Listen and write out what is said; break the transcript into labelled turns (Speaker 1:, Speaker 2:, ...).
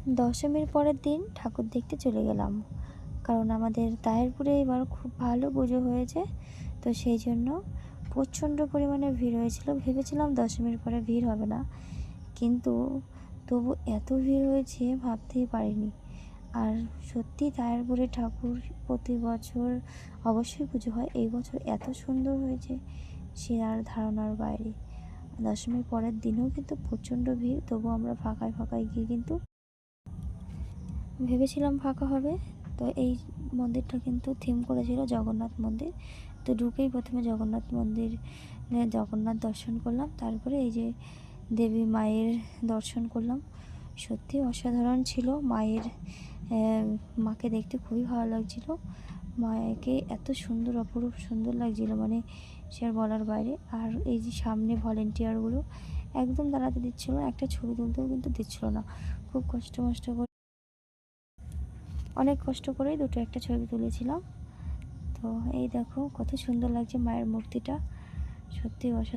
Speaker 1: দশমীর পরের দিন ঠাকুর দেখতে চলে গেলাম, কারণ আমাদের তাহেরপুরে এবার খুব ভালো পুজো হয়েছে। তো সেই জন্য প্রচণ্ড পরিমাণে ভিড় হয়েছিল। ভেবেছিলাম দশমীর পরে ভিড় হবে না, কিন্তু তবু এত ভিড় হয়েছে ভাবতেই পারিনি। আর সত্যি তাহেরপুরে ঠাকুর প্রতি বছর অবশ্যই পুজো হয়, এই বছর এত সুন্দর হয়েছে সে আর ধারণার বাইরে। দশমীর পরের দিনেও কিন্তু প্রচণ্ড ভিড়, তবু আমরা ফাঁকায় ফাঁকায় গিয়ে কিন্তু ভেবেছিলাম ফাঁকা হবে। তো এই মন্দিরটা কিন্তু থিম করেছিল জগন্নাথ মন্দির। তো ঢুকেই প্রথমে জগন্নাথ মন্দির জগন্নাথ দর্শন করলাম, তারপরে এই যে দেবী মায়ের দর্শন করলাম। সত্যি অসাধারণ ছিল। মাকে দেখতে খুবই ভালো লাগছিল। মাকে এত সুন্দর, অপরূপ সুন্দর লাগছিল, মানে সে আর বলার বাইরে। আর এই যে সামনে ভলেন্টিয়ারগুলো একদম দাঁড়াতে দিচ্ছিল না, একটা ছবি তুলতেও কিন্তু দিচ্ছিল না। খুব কষ্ট করে, অনেক কষ্ট করেই দুটো একটা ছবি তুলেছিলাম। তো এই দেখো কত সুন্দর লাগছে মায়ের মূর্তিটা, সত্যি অসাধারণ।